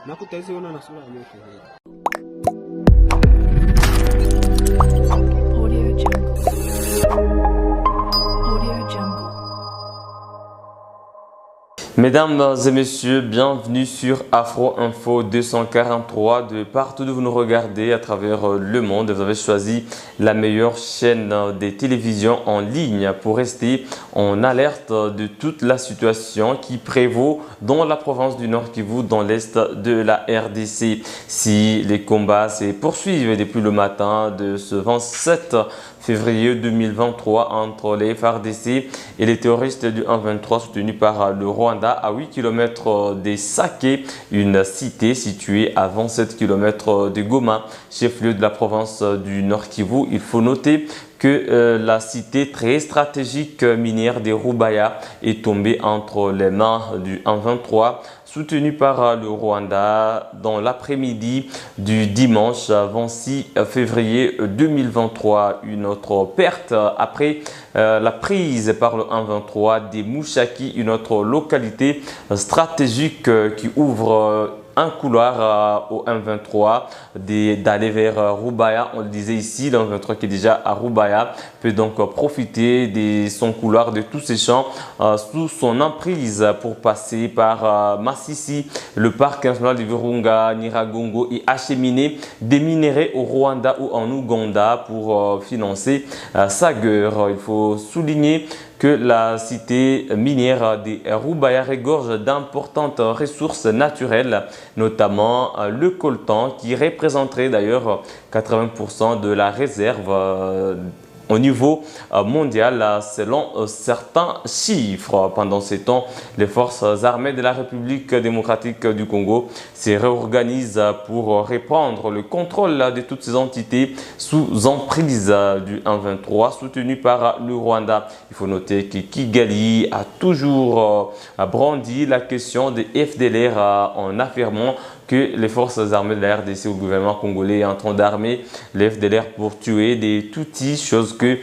nakutaziona na sura ya Audio Jungle. Audio Jungle. Mesdames et messieurs, bienvenue sur Afro Info 243. De partout où vous nous regardez à travers le monde, vous avez choisi la meilleure chaîne des télévisions en ligne pour rester en alerte de toute la situation qui prévaut dans la province du Nord Kivu, dans l'est de la RDC. Si les combats se poursuivent depuis le matin de ce 27 février 2023 entre les FARDC et les terroristes du 1-23 soutenus par le Rwanda à 8 km des Saké, une cité située à 27 km de Goma, chef-lieu de la province du Nord Kivu. Il faut noter que la cité très stratégique minière des Rubaya est tombée entre les mains du 1-23 soutenu par le Rwanda dans l'après-midi du dimanche 26 février 2023. Une autre perte après la prise par le 1-23 des Mouchaki, une autre localité stratégique qui ouvre un couloir au 1-23 d'aller vers Rubaya. On le disait ici, le 1-23 qui est déjà à Rubaya peut donc profiter de son couloir, de tous ces champs sous son emprise pour passer par Massissi, le parc national de Virunga, Nyiragongo et acheminer des minerais au Rwanda ou en Ouganda pour financer sa guerre. Il faut souligner que la cité minière des Rubaya regorge d'importantes ressources naturelles, notamment le coltan qui représenterait d'ailleurs 80% de la réserve au niveau mondial selon certains chiffres. Pendant ces temps, les forces armées de la République démocratique du Congo se réorganisent pour reprendre le contrôle de toutes ces entités sous emprise du 1-23 soutenu par le Rwanda. Il faut noter que Kigali a toujours brandi la question des FDLR en affirmant que les forces armées de la RDC ou le gouvernement congolais est en train d'armer les FDLR pour tuer des Tutsis, chose que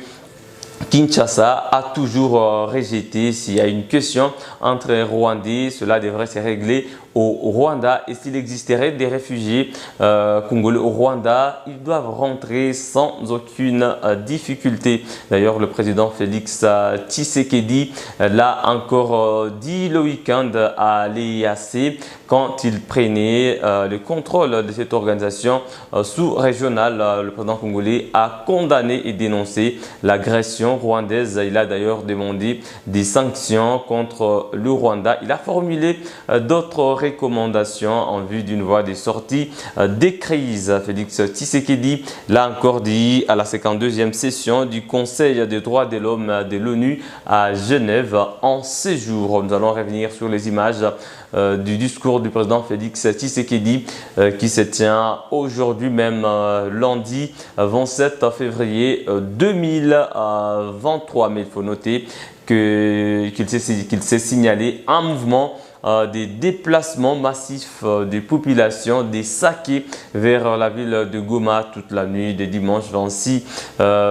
Kinshasa a toujours rejeté. S'il y a une question entre Rwandais, cela devrait se régler au Rwanda. Et s'il existerait des réfugiés congolais au Rwanda, ils doivent rentrer sans aucune difficulté. D'ailleurs, le président Félix Tshisekedi l'a encore dit le week-end à l'EAC quand il prenait le contrôle de cette organisation sous-régionale. Le président congolais a condamné et dénoncé l'agression rwandaise. Il a d'ailleurs demandé des sanctions contre le Rwanda. Il a formulé d'autres recommandations en vue d'une voie de sortie des crises. Félix Tshisekedi l'a encore dit à la 52e session du Conseil des droits de l'homme de l'ONU à Genève en séjour. Nous allons revenir sur les images du discours du président Félix Tshisekedi qui se tient aujourd'hui même lundi 27 février 2023. Mais il faut noter qu'il s'est signalé un mouvement des déplacements massifs des populations des Saké vers la ville de Goma toute la nuit de dimanche 26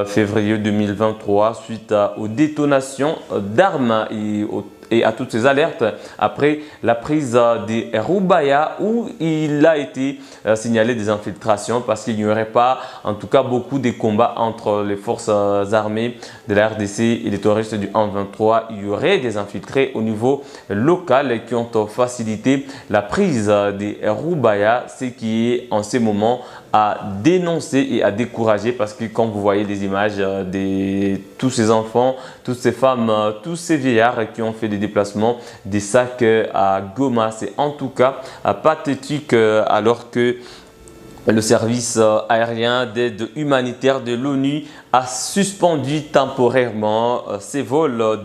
février 2023 suite aux détonations d'armes et à toutes ces alertes après la prise des Rubaya où il a été signalé des infiltrations parce qu'il n'y aurait pas en tout cas beaucoup de combats entre les forces armées de la RDC et les terroristes du 1-23. Il y aurait des infiltrés au niveau local qui ont facilité la prise des Rubaya, ce qui est en ce moment à dénoncer et à décourager parce que quand vous voyez des images de tous ces enfants, toutes ces femmes, tous ces vieillards qui ont fait des déplacements, des sacs à Goma, c'est en tout cas pathétique alors que le service aérien d'aide humanitaire de l'ONU a suspendu temporairement ses vols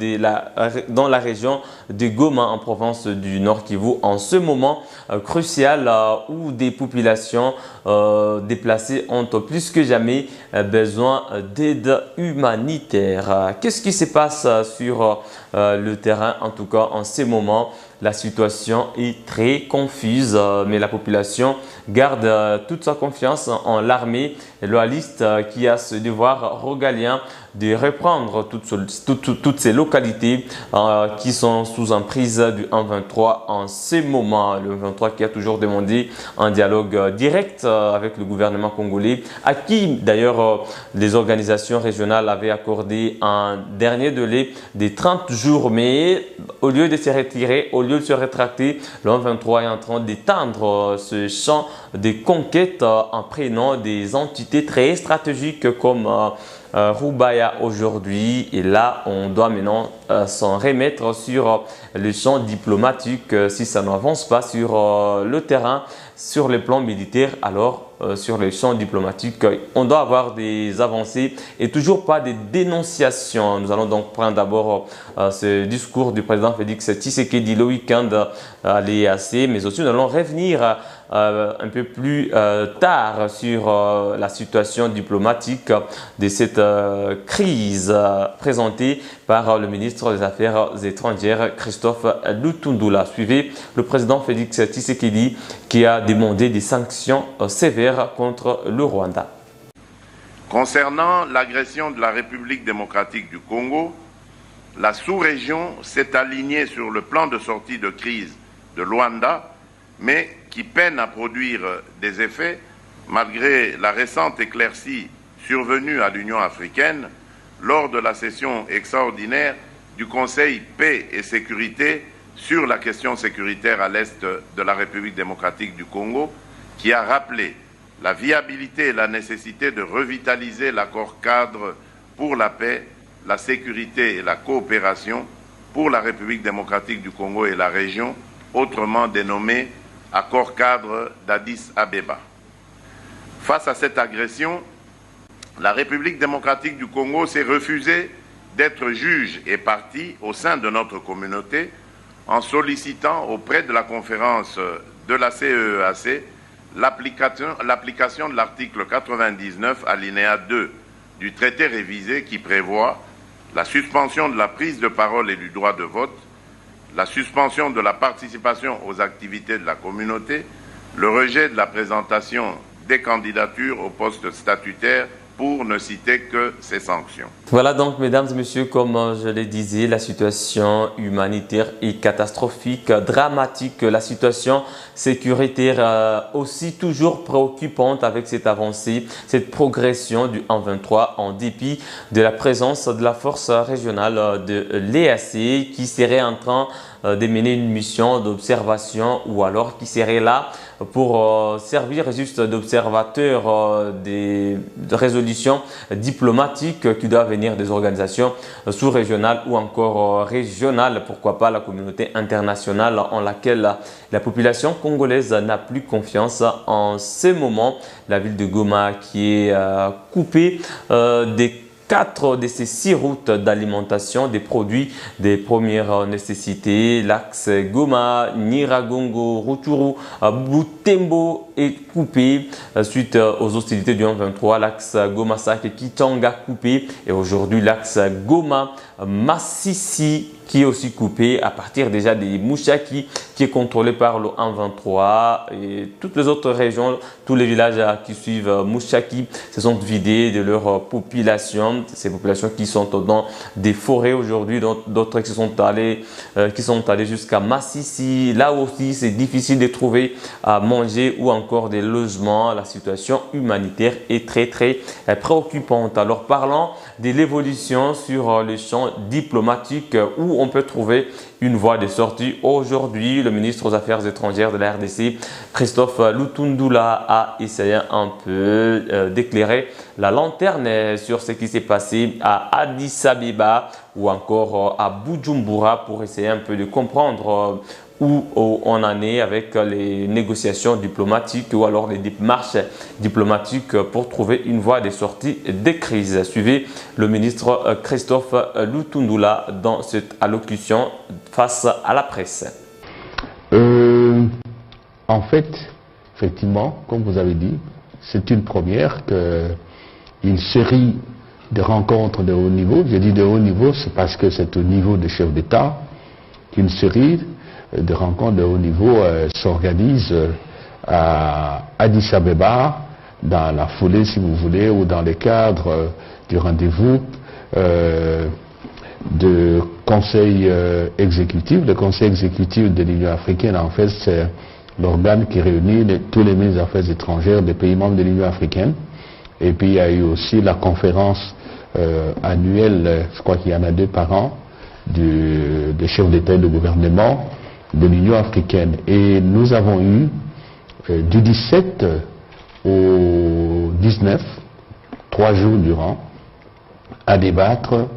dans la région de Goma en province du Nord Kivu en ce moment crucial où des populations déplacés ont plus que jamais besoin d'aide humanitaire. Qu'est-ce qui se passe sur le terrain? En tout cas, en ces moments, la situation est très confuse, mais la population garde toute sa confiance en l'armée loyaliste qui a ce devoir régalien de reprendre toutes ces localités qui sont sous emprise du 1-23 en ces moments. Le 23 qui a toujours demandé un dialogue direct avec le gouvernement congolais, à qui d'ailleurs les organisations régionales avaient accordé un dernier délai de 30 jours. Mais au lieu de se retirer, au lieu de se rétracter, le 1-23 est en train d'étendre ce champ de conquête en prenant des entités très stratégiques comme Roubaïa aujourd'hui. Et là, on doit maintenant s'en remettre sur le champ diplomatique. Si ça n'avance pas sur le terrain, sur le plan militaire, alors sur le champ diplomatique, on doit avoir des avancées et toujours pas de dénonciations. Nous allons donc prendre d'abord ce discours du président Félix Tshisekedi le week-end à l'EAC, mais aussi nous allons revenir un peu plus tard sur la situation diplomatique de cette crise présentée par le ministre des Affaires étrangères Christophe Lutundula. Suivez le président Félix Tshisekedi qui a demandé des sanctions sévères contre le Rwanda. Concernant l'agression de la République démocratique du Congo, la sous-région s'est alignée sur le plan de sortie de crise de Luanda, mais qui peine à produire des effets malgré la récente éclaircie survenue à l'Union africaine lors de la session extraordinaire du Conseil paix et sécurité sur la question sécuritaire à l'est de la République démocratique du Congo, qui a rappelé la viabilité et la nécessité de revitaliser l'accord cadre pour la paix, la sécurité et la coopération pour la République démocratique du Congo et la région, autrement dénommé accord cadre d'Addis Abeba. Face à cette agression, la République démocratique du Congo s'est refusée d'être juge et partie au sein de notre communauté en sollicitant auprès de la conférence de la CEEAC l'application de l'article 99 alinéa 2 du traité révisé qui prévoit la suspension de la prise de parole et du droit de vote, la suspension de la participation aux activités de la communauté, le rejet de la présentation des candidatures au poste statutaire, pour ne citer que ces sanctions. Voilà donc, mesdames et messieurs, comme je le disais, la situation humanitaire est catastrophique, dramatique. La situation sécuritaire aussi toujours préoccupante avec cette avancée, cette progression du 1-23 en dépit de la présence de la force régionale de l'EAC qui serait en train de mener une mission d'observation ou alors qui serait là pour servir juste d'observateur de résolution diplomatique qui doit venir des organisations sous-régionales ou encore régionales, pourquoi pas la communauté internationale en laquelle la population congolaise n'a plus confiance en ce moment. La ville de Goma qui est coupée des 4 de ces 6 routes d'alimentation des produits des premières nécessités. L'axe Goma, Nyiragongo, Rutshuru, Butembo est coupé suite aux hostilités du 1-23. L'axe Goma-Sake et Kitanga coupé. Et aujourd'hui, l'axe Goma-Massissi qui est aussi coupé à partir déjà des Mouchaki qui est contrôlé par le 1-23 et toutes les autres régions, tous les villages qui suivent Mouchaki se sont vidés de leur population, ces populations qui sont dans des forêts aujourd'hui, d'autres qui sont allés jusqu'à Massissi. Là aussi, c'est difficile de trouver à manger ou encore des logements. La situation humanitaire est très préoccupante. Alors parlons de l'évolution sur le champ diplomatique où on peut trouver une voie de sortie. Aujourd'hui, le ministre aux Affaires étrangères de la RDC, Christophe Lutundula, a essayé un peu d'éclairer la lanterne sur ce qui s'est passé à Addis Abeba ou encore à Bujumbura pour essayer un peu de comprendre où on en est avec les négociations diplomatiques ou alors les démarches diplomatiques pour trouver une voie de sortie des crises. Suivez le ministre Christophe Lutundula dans cette allocution face à la presse. En fait, effectivement, comme vous avez dit, c'est une première qu'une série de rencontres de haut niveau, je dis de haut niveau, c'est parce que c'est au niveau des chefs d'État qu'une série de rencontres de haut niveau s'organise à Addis Abeba, dans la foulée, si vous voulez, ou dans le cadre du rendez-vous de conseil exécutif. Le conseil exécutif de l'Union africaine, en fait, c'est l'organe qui réunit tous les ministres des Affaires étrangères des pays membres de l'Union africaine. Et puis il y a eu aussi la conférence annuelle, je crois qu'il y en a 2 par an, des chefs d'État et de gouvernement de l'Union africaine. Et nous avons eu du 17 au 19, 3 jours durant, à débattre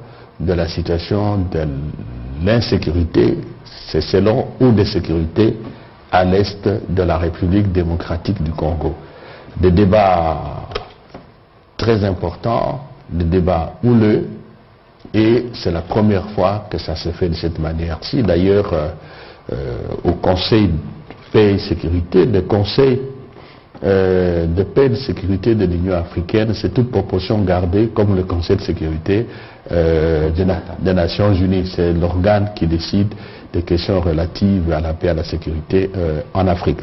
de la situation de l'insécurité, c'est selon ou de sécurité à l'est de la République démocratique du Congo. Des débats très importants, des débats houleux, et c'est la première fois que ça se fait de cette manière-ci. D'ailleurs, au Conseil de paix et sécurité, le Conseil de paix et de sécurité de l'Union africaine, c'est toute proportion gardée comme le Conseil de sécurité des Nations Unies. C'est l'organe qui décide des questions relatives à la paix et à la sécurité en Afrique.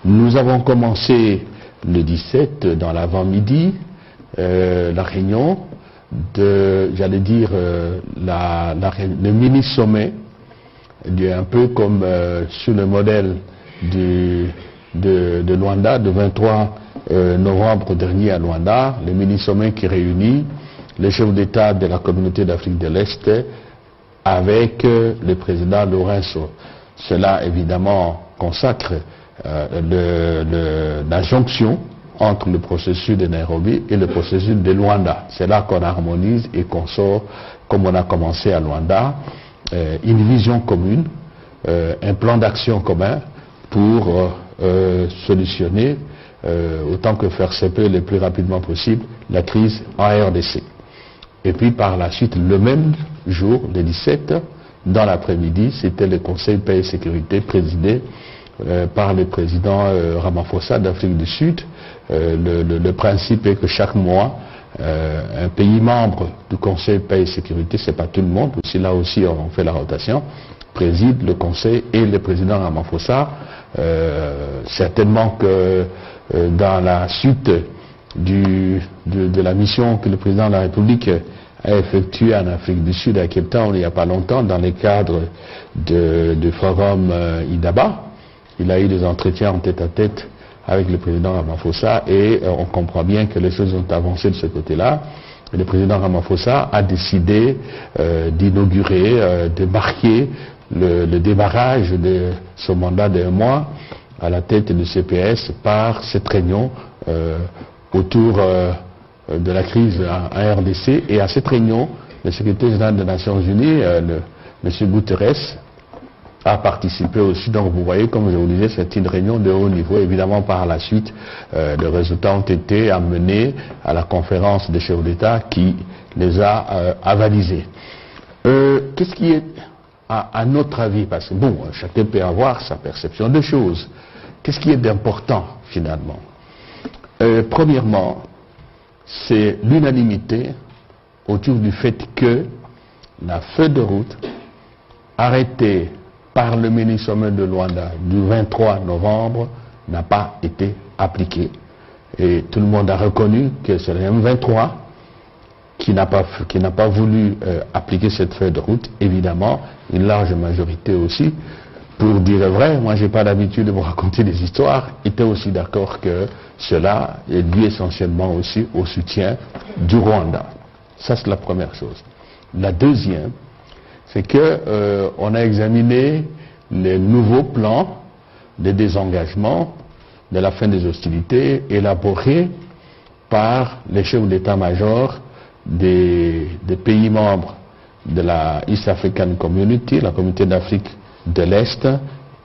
Nous avons commencé le 17 dans l'avant-midi la réunion de, j'allais dire, le mini-sommet, un peu comme sur le modèle de Luanda, le 23 novembre dernier à Luanda, le mini-sommet qui réunit les chefs d'État de la communauté d'Afrique de l'Est avec le président Lourenço. Cela évidemment consacre la jonction entre le processus de Nairobi et le processus de Luanda. C'est là qu'on harmonise et qu'on sort, comme on a commencé à Luanda, une vision commune, un plan d'action commun pour solutionner, autant que faire se peut le plus rapidement possible, la crise en RDC. Et puis par la suite, le même jour, le 17, dans l'après-midi, c'était le Conseil paix et sécurité présidé par le président Ramaphosa d'Afrique du Sud. Le principe est que chaque mois, un pays membre du Conseil paix et sécurité, c'est pas tout le monde, aussi là aussi on fait la rotation, préside le Conseil et le président Ramaphosa. Certainement que dans la suite de la mission que le président de la République a effectuée en Afrique du Sud, à Cape Town, il n'y a pas longtemps, dans le cadre du forum Idaba, il a eu des entretiens en tête-à-tête avec le président Ramaphosa et on comprend bien que les choses ont avancé de ce côté-là. Le président Ramaphosa a décidé d'inaugurer, de marquer le démarrage de son mandat d'1 mois à la tête du CPS par cette réunion autour de la crise en RDC. Et à cette réunion, le secrétaire général des Nations Unies, M. Guterres, a participé aussi. Donc vous voyez, comme je vous disais, c'est une réunion de haut niveau. Évidemment, par la suite, les résultats ont été amenés à la conférence des chefs d'État qui les a avalisés. Qu'est-ce qui est, à notre avis, parce que bon, chacun peut avoir sa perception des choses, qu'est-ce qui est d'important finalement? Premièrement, c'est l'unanimité autour du fait que la feuille de route arrêtée par le mini-sommet de Luanda du 23 novembre n'a pas été appliquée. Et tout le monde a reconnu que c'est le M23 qui n'a pas voulu appliquer cette feuille de route. Évidemment, une large majorité aussi, pour dire vrai, moi j'ai pas l'habitude de vous raconter des histoires, était aussi d'accord que cela est dû essentiellement aussi au soutien du Rwanda. Ça c'est la première chose. La deuxième, c'est que on a examiné les nouveaux plans de désengagement de la fin des hostilités élaborés par les chefs d'état-major des pays membres de la East African Community, la communauté d'Afrique de l'Est,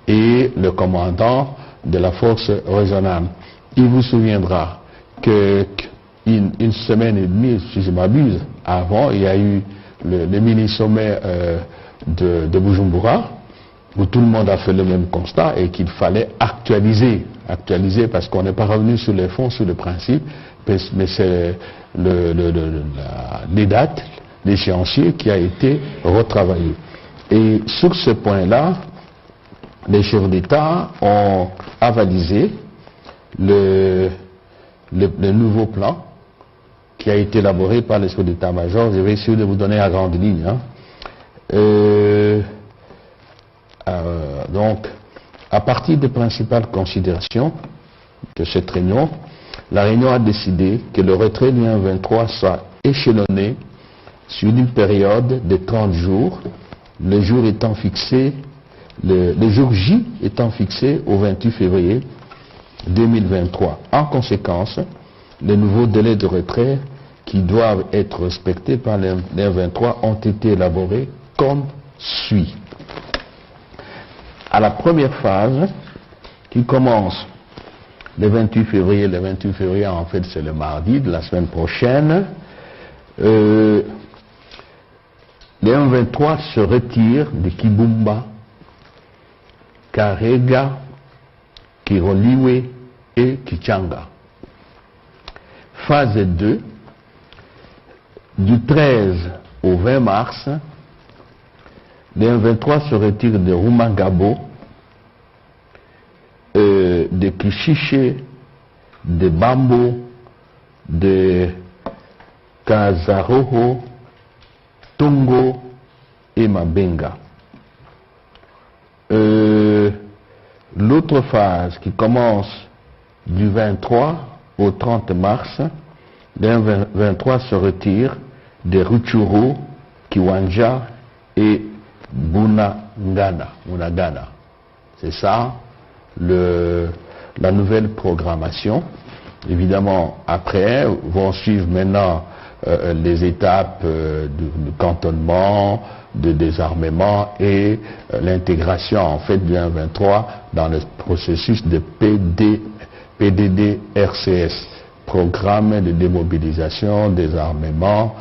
et le commandant de la force régionale. Il vous souviendra qu'une semaine et demie, si je m'abuse, avant, il y a eu le mini-sommet de Bujumbura, où tout le monde a fait le même constat et qu'il fallait actualiser parce qu'on n'est pas revenu sur les fonds, sur le principe, mais c'est les dates, l'échéancier qui a été retravaillé. Et sur ce point-là, les chefs d'État ont avalisé le nouveau plan qui a été élaboré par les chefs d'État-major. Je vais essayer de vous donner la grande ligne. Donc, à partir des principales considérations de cette réunion, la réunion a décidé que le retrait du 1-23 soit échelonné sur une période de 30 jours, le jour J étant fixé au 28 février 2023. En conséquence, les nouveaux délais de retrait qui doivent être respectés par les 1-23 ont été élaborés comme suit. À la première phase, qui commence le 28 février, en fait c'est le mardi de la semaine prochaine, les 1-23 se retirent de Kibumba, Karega, Kiroliwe et Kichanga. Phase 2, du 13 au 20 mars, les 1-23 se retirent de Rumangabo, de Kishiche, de Bambo, de Kazaroho, Tongo et Mabenga. L'autre phase qui commence du 23 au 30 mars, les 23 se retirent de Rutshuru, Kiwanja et Bunagana. C'est ça la nouvelle programmation. Évidemment, après vont suivre maintenant les étapes du cantonnement, de désarmement et l'intégration en fait du 1-23 dans le processus de PDD-RCS, programme de démobilisation, désarmement,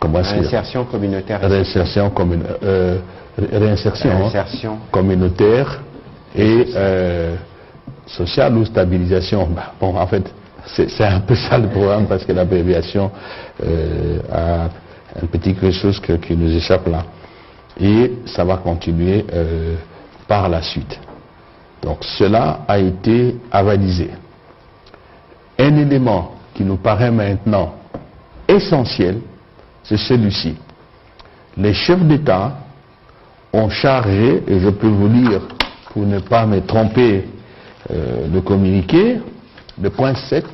réinsertion communautaire. Réinsertion communautaire et sociale ou stabilisation. Bon, en fait, c'est un peu ça le programme parce que l'abréviation a un petit quelque chose qui nous échappe là. Et ça va continuer par la suite. Donc cela a été avalisé. Un élément qui nous paraît maintenant essentiel, c'est celui-ci. Les chefs d'État ont chargé, et je peux vous lire pour ne pas me tromper le communiqué, le point 7,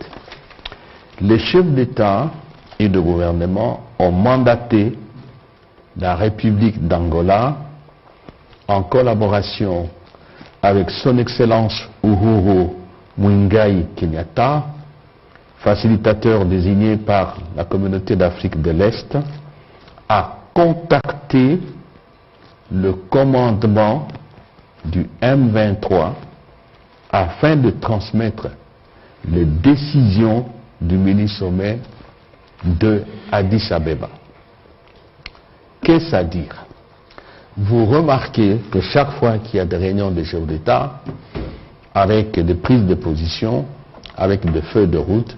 les chefs d'État et de gouvernement ont mandaté la République d'Angola, en collaboration avec son Excellence Uhuru Muigai Kenyatta, facilitateur désigné par la Communauté d'Afrique de l'Est, à contacter le commandement du M23 afin de transmettre les décisions du mini-sommet de Addis Abeba. Qu'est-ce à dire? Vous remarquez que chaque fois qu'il y a des réunions des chefs d'État, avec des prises de position, avec des feuilles de route,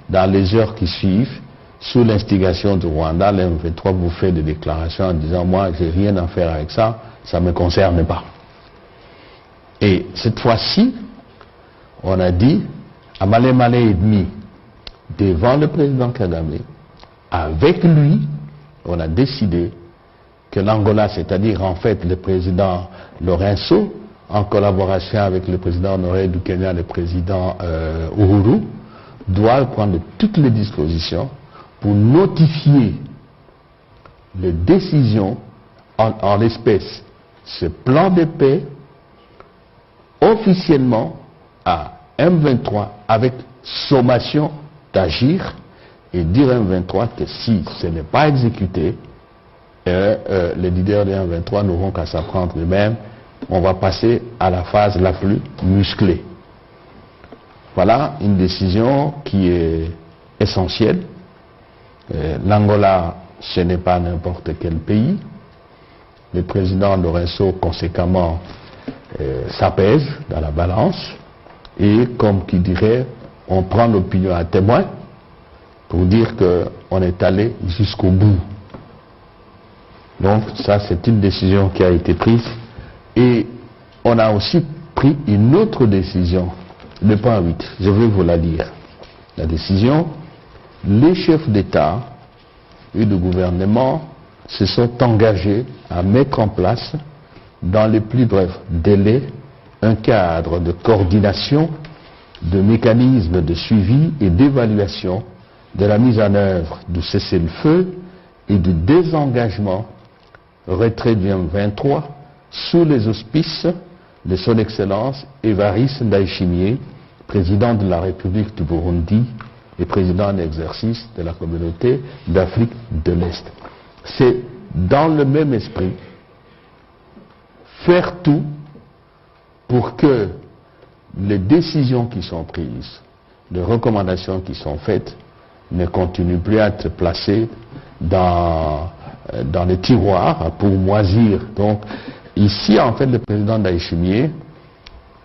dans les heures qui suivent, sous l'instigation du Rwanda, l'M23 vous fait des déclarations en disant « moi, j'ai rien à faire avec ça, ça ne me concerne pas ». Et cette fois-ci, on a dit à Malé et demi, devant le président Kagame, avec lui, on a décidé que l'Angola, c'est-à-dire en fait le président Lorenzo, en collaboration avec le président honoré du Kenya, le président Uhuru, doit prendre toutes les dispositions pour notifier les décisions en l'espèce, ce plan de paix, officiellement à M23 avec sommation d'agir et dire à M23 que si ce n'est pas exécuté, les leaders de M23 n'auront qu'à s'apprendre eux-mêmes. On va passer à la phase la plus musclée. Voilà une décision qui est essentielle. L'Angola, ce n'est pas n'importe quel pays. le président Lourenço conséquemment s'apaise dans la balance et, comme qui dirait, on prend l'opinion à témoin pour dire qu'on est allé jusqu'au bout. Donc ça, c'est une décision qui a été prise. Et on a aussi pris une autre décision, le point 8, je vais vous la lire. La décision, les chefs d'État et de gouvernement se sont engagés à mettre en place, dans les plus brefs délais, un cadre de coordination, de mécanismes de suivi et d'évaluation de la mise en œuvre du cessez-le-feu et du désengagement retrait du M23 sous les auspices de son Excellence Évariste Ndayishimiye, président de la République du Burundi et président en exercice de la Communauté d'Afrique de l'Est. C'est dans le même esprit faire tout pour que les décisions qui sont prises, les recommandations qui sont faites, ne continuent plus à être placées dans les tiroirs pour moisir. Donc ici, en fait, le président Ndayishimiye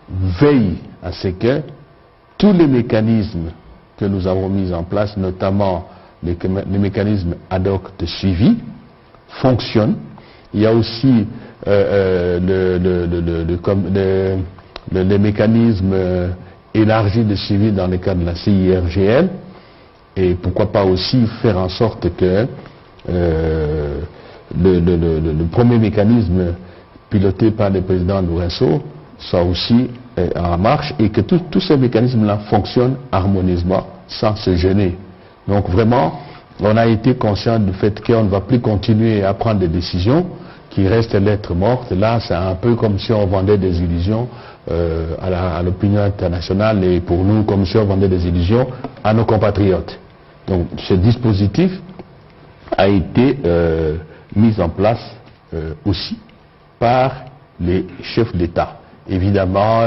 veille à ce que tous les mécanismes que nous avons mis en place, notamment les mécanismes ad hoc de suivi, fonctionnent. Il y a aussi les mécanismes élargis de suivi dans le cadre de la CIRGL, et pourquoi pas aussi faire en sorte que le premier mécanisme piloté par le président Lourenço soit aussi en marche, et que tous ces mécanismes-là fonctionnent harmonieusement sans se gêner. Donc vraiment, on a été conscient du fait qu'on ne va plus continuer à prendre des décisions qui restent lettres mortes. Là, c'est un peu comme si on vendait des illusions à l'opinion internationale, et pour nous, comme si on vendait des illusions à nos compatriotes. Donc ce dispositif a été mis en place aussi par les chefs d'État. Évidemment,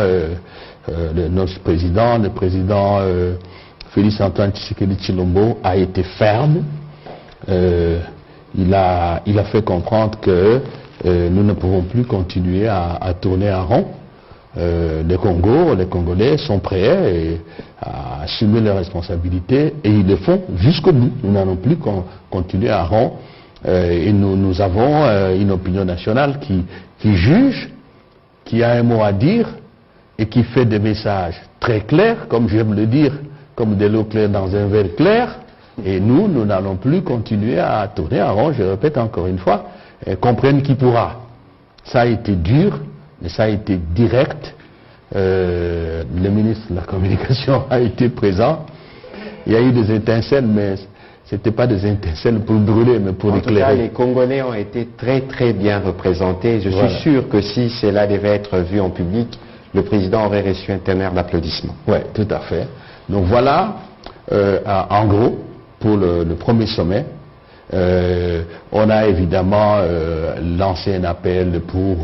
notre président, le président Félix Antoine Tshisekedi Tshilombo, a été ferme. Il a fait comprendre que nous ne pouvons plus continuer à tourner en rond. Les Congolais sont prêts à assumer leurs responsabilités, et ils le font jusqu'au bout. Nous n'allons plus continuer en rond. Et nous avons une opinion nationale qui juge, qui a un mot à dire et qui fait des messages très clairs, comme j'aime le dire, comme de l'eau claire dans un verre clair. Et nous n'allons plus continuer à tourner en rond, je répète encore une fois, comprenne qui pourra. Ça a été dur, mais ça a été direct. Le ministre de la Communication a été présent. Il y a eu des étincelles, mais ce n'était pas des étincelles pour brûler, mais pour éclairer. En tout cas, les Congolais ont été très très bien représentés. Je suis sûr que si cela devait être vu en public, le président aurait reçu un tonnerre d'applaudissements. Oui, tout à fait. Donc voilà, en gros, pour le premier sommet. On a évidemment lancé un appel pour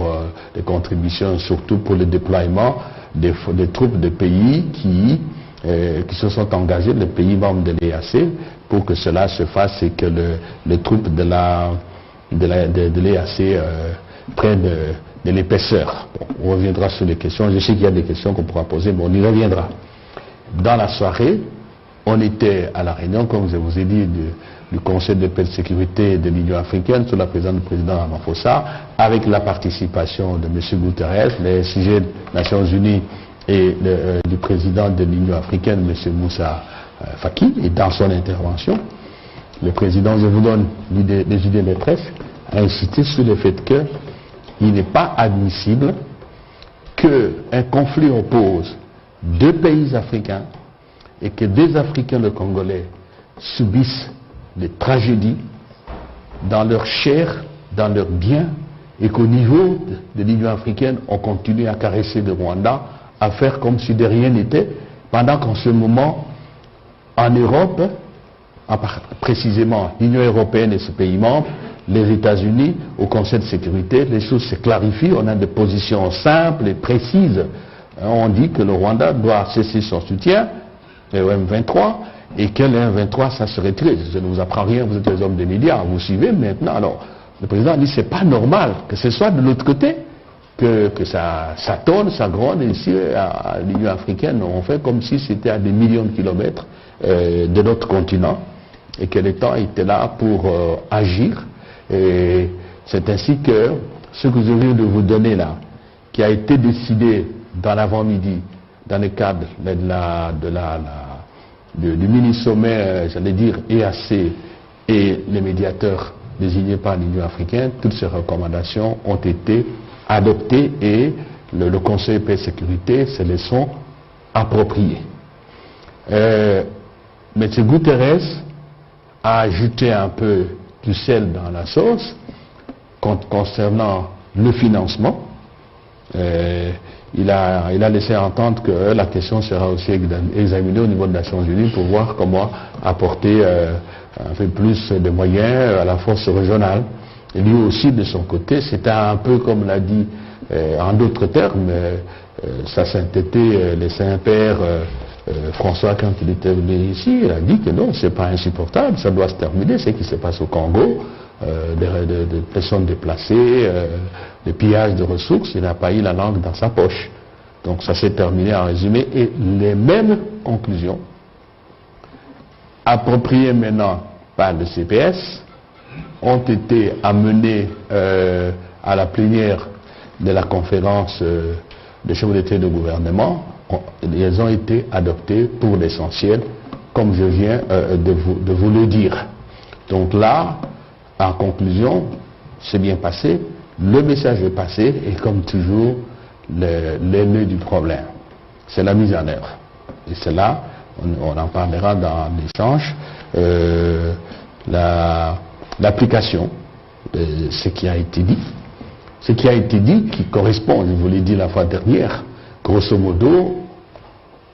des contributions, surtout pour le déploiement des troupes de pays qui se sont engagés, les pays membres de l'EAC, pour que cela se fasse et que les troupes de l'EAC prennent de l'épaisseur. Bon, on reviendra sur les questions. Je sais qu'il y a des questions qu'on pourra poser, mais on y reviendra. Dans la soirée, on était à la réunion, comme je vous ai dit, du Conseil de paix et de sécurité de l'Union africaine sous la présidence du président Ramaphosa, avec la participation de M. Guterres, les sujets des Nations Unies et du président de l'Union africaine, M. Moussa Faki. Et dans son intervention, le président, je vous donne des idées maîtresses, a insisté sur le fait qu'il n'est pas admissible qu'un conflit oppose deux pays africains et que des Africains, le Congolais, subissent des tragédies dans leur chair, dans leurs biens, et qu'au niveau de l'Union africaine, on continue à caresser le Rwanda, à faire comme si de rien n'était, pendant qu'en ce moment, en Europe, précisément l'Union européenne et ses pays membres, les États-Unis, au Conseil de sécurité, les choses se clarifient, on a des positions simples et précises. On dit que le Rwanda doit cesser son soutien au M23, et que le M23, ça se retire. Je ne vous apprends rien, vous êtes des hommes de médias, vous suivez maintenant. Alors, le président a dit c'est pas normal que ce soit de l'autre côté, que ça tourne, ça gronde. Ici, à l'Union africaine, on fait comme si c'était à des millions de kilomètres de notre continent et que l'État était là pour agir. Et c'est ainsi que ce que je viens de vous donner là, qui a été décidé dans l'avant-midi, dans le cadre du mini-sommet, j'allais dire, EAC et les médiateurs désignés par l'Union africaine, toutes ces recommandations ont été adoptées et le Conseil paix et sécurité se les sont appropriées. M. Guterres a ajouté un peu du sel dans la sauce concernant le financement. Il a laissé entendre que la question sera aussi examinée au niveau des Nations Unies pour voir comment apporter un peu plus de moyens à la force régionale. Et lui aussi, de son côté, c'était un peu comme l'a dit en d'autres termes, sa sainteté, les saints-pères, François, quand il était venu ici, il a dit que non, c'est pas insupportable, ça doit se terminer, ce qui se passe au Congo, des personnes déplacées, des pillages de ressources, il n'a pas eu la langue dans sa poche. Donc ça s'est terminé en résumé, et les mêmes conclusions, appropriées maintenant par le CPS, ont été amenées à la plénière de la conférence des chefs d'État et de gouvernement. Elles ont été adoptées pour l'essentiel, comme je viens de vous le dire. Donc là, en conclusion, c'est bien passé, le message est passé, et comme toujours, l'aîné du problème, c'est la mise en œuvre. Et c'est là, on en parlera dans l'échange, l'application de ce qui a été dit. Ce qui a été dit qui correspond, je vous l'ai dit la fois dernière, grosso modo,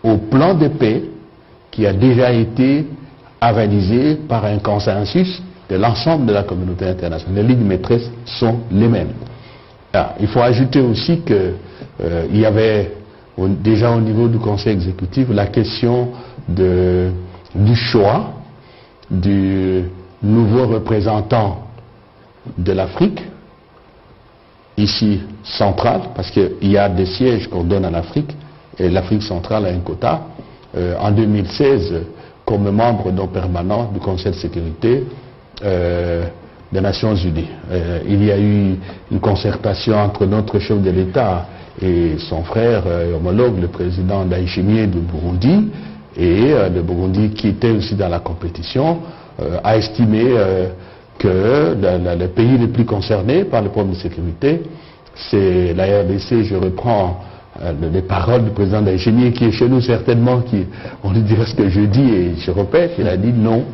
au plan de paix qui a déjà été avalisé par un consensus de l'ensemble de la communauté internationale. Les lignes maîtresses sont les mêmes. Ah, il faut ajouter aussi qu'il y avait déjà au niveau du Conseil exécutif la question du choix du nouveau représentant de l'Afrique, ici centrale, parce qu'il y a des sièges qu'on donne à l'Afrique, et l'Afrique centrale a un quota. En 2016, comme membre non permanent du Conseil de sécurité des Nations Unies. Il y a eu une concertation entre notre chef de l'État et son frère homologue, le président Ndayishimiye du Burundi, et le Burundi, qui était aussi dans la compétition, a estimé que le pays le plus concerné par le problème de sécurité, c'est la RDC. Je reprends les paroles du président Ndayishimiye, qui est chez nous certainement, on lui dirait ce que je dis et je répète, il a dit non,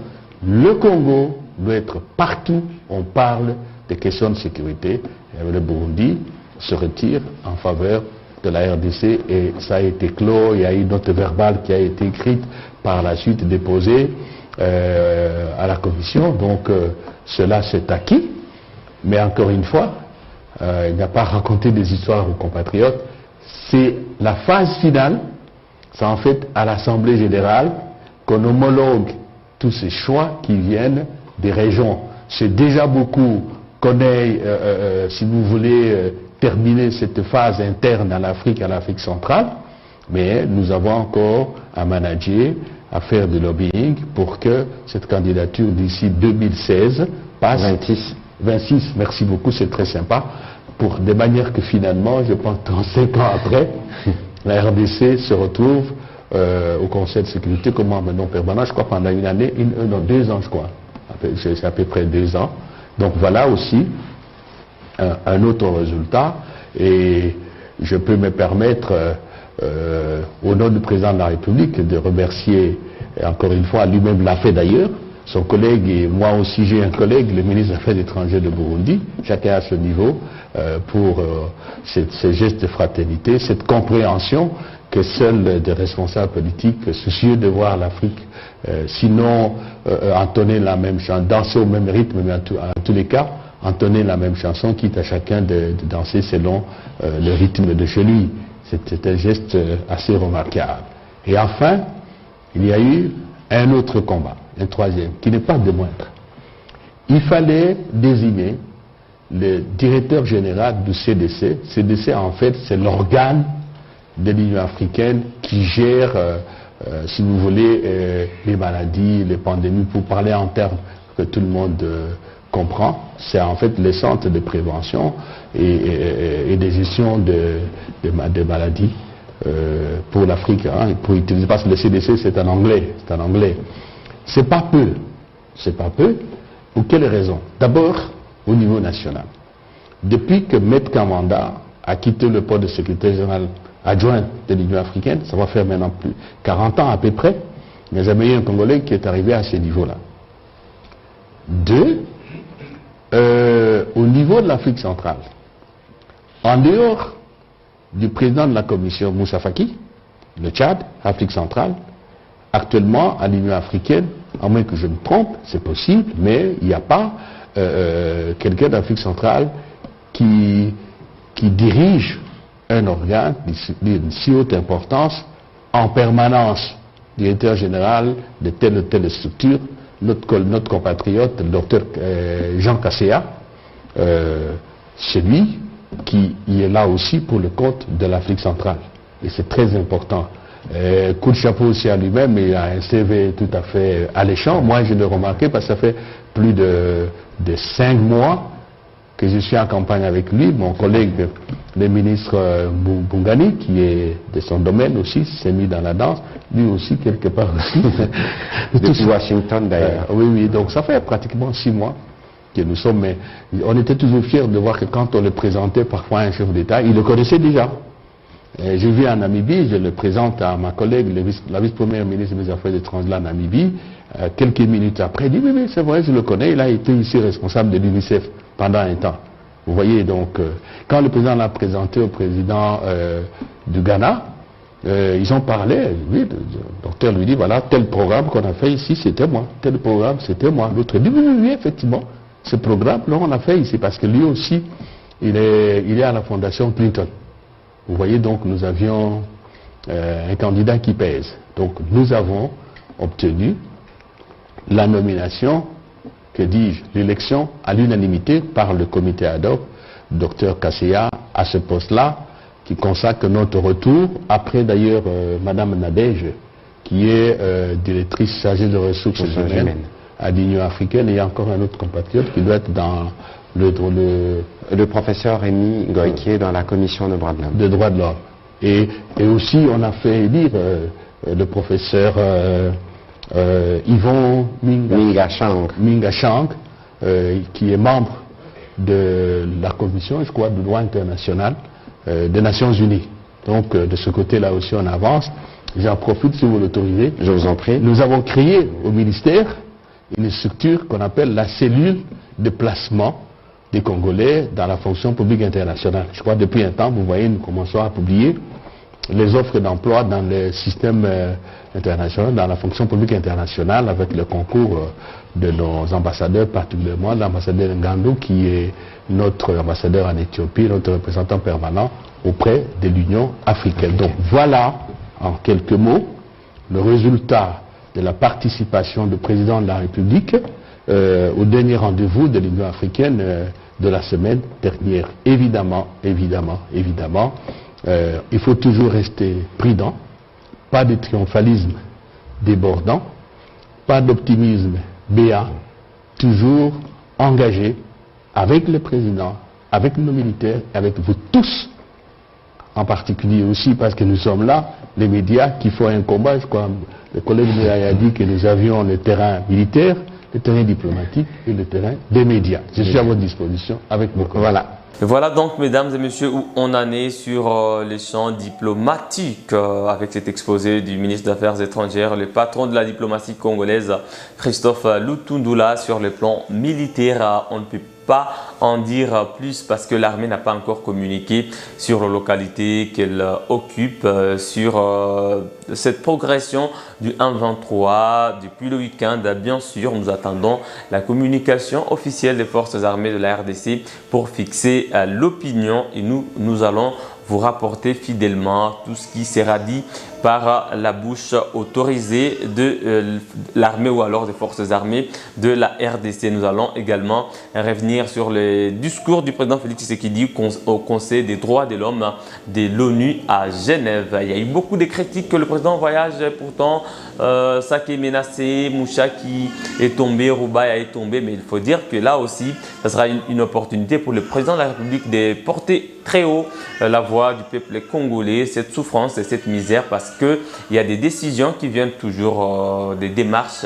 le Congo doit être partout, on parle des questions de sécurité. Et le Burundi se retire en faveur de la RDC, et ça a été clos. Il y a eu une note verbale qui a été écrite par la suite, déposée à la commission. Donc cela s'est acquis, mais encore une fois, il n'a pas raconté des histoires aux compatriotes. C'est la phase finale, c'est en fait à l'Assemblée générale qu'on homologue tous ces choix qui viennent des régions. C'est déjà beaucoup qu'on ait, si vous voulez, terminer cette phase interne à l'Afrique centrale, mais nous avons encore à manager, à faire du lobbying pour que cette candidature d'ici 2016 passe. 26, merci beaucoup, c'est très sympa. De manière que finalement, je pense 35 ans après, la RDC se retrouve au Conseil de sécurité comme membre non permanent, je crois pendant une année, non, 2 ans je crois. C'est à peu près 2 ans. Donc voilà aussi un autre résultat, et je peux me permettre, au nom du président de la République, de remercier, encore une fois, lui-même l'a fait d'ailleurs, son collègue, et moi aussi j'ai un collègue, le ministre des Affaires étrangères de Burundi, chacun à ce niveau, pour ce geste de fraternité, cette compréhension que seuls des responsables politiques soucieux de voir l'Afrique, sinon entonner la même chanson, danser au même rythme, mais en tous les cas, entonner la même chanson, quitte à chacun de danser selon le rythme de chez lui. C'était un geste assez remarquable. Et enfin, il y a eu un autre combat, un troisième, qui n'est pas de moindre. Il fallait désigner le directeur général du CDC. CDC, en fait, c'est l'organe de l'Union africaine qui gère, si vous voulez, les maladies, les pandémies, pour parler en termes que tout le monde comprend. C'est en fait les centres de prévention et de gestion des maladies pour l'Afrique, hein, pour utiliser, parce que le CDC c'est en anglais, c'est pas peu, pour quelle raison? D'abord, au niveau national. Depuis que Maître Kamanda a quitté le poste de secrétaire général adjoint de l'Union africaine, ça va faire maintenant plus 40 ans à peu près, mais jamais eu un Congolais qui est arrivé à ce niveau-là. Deux, au niveau de l'Afrique centrale, en dehors du président de la commission Moussa Faki, le Tchad, Afrique centrale, actuellement à l'Union africaine, à moins que je me trompe, c'est possible, mais il n'y a pas quelqu'un d'Afrique centrale qui dirige un organe d'une si haute importance en permanence, directeur général de telle ou telle structure. Notre compatriote, le docteur Jean Kasséa, c'est lui qui est là aussi pour le compte de l'Afrique centrale. Et c'est très important. Coup de chapeau aussi à lui-même, il a un CV tout à fait alléchant. Moi, je l'ai remarqué parce que ça fait plus de 5 mois que je suis en campagne avec lui. Mon collègue, le ministre Bungani, qui est de son domaine aussi, s'est mis dans la danse. Lui aussi, quelque part aussi. Depuis Washington, d'ailleurs. Oui, donc ça fait pratiquement 6 mois que nous sommes. Mais on était toujours fiers de voir que quand on le présentait parfois à un chef d'État, il le connaissait déjà. Je vis en Namibie, je le présente à ma collègue, la vice-première ministre des Affaires étrangères en Namibie. Quelques minutes après, il dit oui, c'est vrai, je le connais. Il a été ici responsable de l'UNICEF pendant un temps. Vous voyez, donc, quand le président l'a présenté au président du Ghana, ils ont parlé, oui, le docteur lui dit, voilà, tel programme qu'on a fait ici, c'était moi. Tel programme, c'était moi. L'autre dit, oui, effectivement, ce programme, là, on a fait ici, parce que lui aussi, il est à la Fondation Clinton. Vous voyez, donc, nous avions un candidat qui pèse. Donc, nous avons obtenu la nomination, que dis-je, l'élection à l'unanimité par le comité ad hoc, Dr Kasséa, à ce poste-là, qui consacre notre retour, après d'ailleurs Madame Nadège, qui est directrice chargée de ressources humaines à l'Union africaine, et il y a encore un autre compatriote qui doit être dans le professeur Rémi Goïquier dans la commission de droits de l'homme. De droits de l'homme. Et aussi on a fait élire le professeur Yvon Minga Chang, qui est membre de la commission, je crois, de droit international des Nations Unies. Donc de ce côté-là aussi on avance. J'en profite si vous l'autorisez. Je vous en prie. Nous avons créé au ministère une structure qu'on appelle la cellule de placement des Congolais dans la fonction publique internationale. Je crois depuis un temps, vous voyez, nous commençons à publier les offres d'emploi dans le système international, dans la fonction publique internationale, avec le concours de nos ambassadeurs, particulièrement l'ambassadeur Ngandou, qui est notre ambassadeur en Éthiopie, notre représentant permanent auprès de l'Union africaine. Donc voilà, en quelques mots, le résultat de la participation du président de la République au dernier rendez-vous de l'Union africaine de la semaine dernière. Évidemment, il faut toujours rester prudent, pas de triomphalisme débordant, pas d'optimisme béat, toujours engagé avec le président, avec nos militaires, avec vous tous, en particulier aussi parce que nous sommes là, les médias, qui font un combat. Je crois, le collègue a dit que nous avions le terrain militaire, le terrain diplomatique et le terrain des médias. Je suis à votre disposition avec vos collègues. Voilà. Voilà donc, mesdames et messieurs, où on en est sur les champs diplomatiques avec cet exposé du ministre des Affaires étrangères, le patron de la diplomatie congolaise, Christophe Lutundula, sur le plan militaire. On ne peut pas en dire plus parce que l'armée n'a pas encore communiqué sur la localité qu'elle occupe, sur cette progression du 1-23 depuis le week-end. Bien sûr, nous attendons la communication officielle des forces armées de la RDC pour fixer l'opinion et nous allons vous rapporter fidèlement tout ce qui sera dit par la bouche autorisée de l'armée ou alors des forces armées de la RDC. Nous allons également revenir sur le discours du président Félix Tshisekedi au Conseil des droits de l'homme de l'ONU à Genève. Il y a eu beaucoup de critiques que le président voyage, pourtant ça qui est menacé, Moucha qui est tombé, Roubaï est tombé, mais il faut dire que là aussi, ça sera une opportunité pour le président de la République de porter très haut la voix du peuple congolais, cette souffrance et cette misère, parce qu'il y a des décisions qui viennent toujours des démarches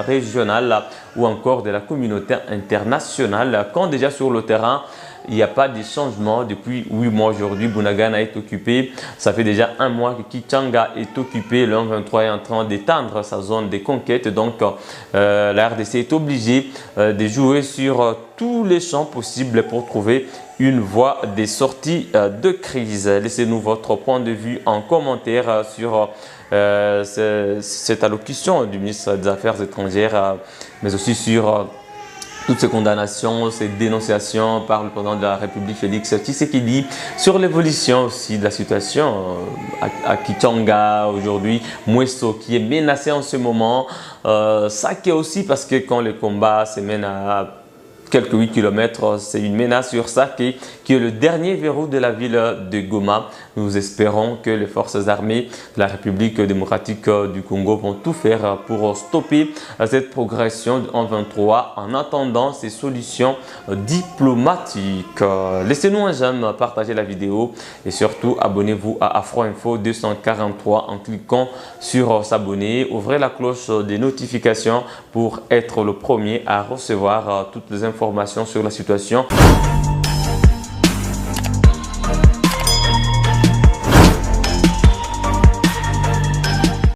régionales ou encore de la communauté internationale, quand déjà sur le terrain, il n'y a pas de changement. Depuis 8 mois aujourd'hui, Bunagana est occupé. Ça fait déjà 1 mois que Kichanga est occupé. Le 23 est en train d'étendre sa zone de conquête. Donc, la RDC est obligée de jouer sur tous les champs possibles pour trouver une voie de sortie de crise. Laissez-nous votre point de vue en commentaire sur cette allocution du ministre des Affaires étrangères, mais aussi sur toutes ces condamnations, ces dénonciations par le président de la République Félix Tshisekedi sur l'évolution aussi de la situation à Kichanga aujourd'hui, Mweso qui est menacé en ce moment, ça qui est aussi parce que quand les combats se mènent à quelques 8 km, c'est une menace sur ça qui est le dernier verrou de la ville de Goma. Nous espérons que les forces armées de la République démocratique du Congo vont tout faire pour stopper cette progression en 23 en attendant ces solutions diplomatiques. Laissez-nous un j'aime, partagez la vidéo et surtout abonnez-vous à Afro Info 243 en cliquant sur s'abonner. Ouvrez la cloche des notifications pour être le premier à recevoir toutes les informations sur la situation.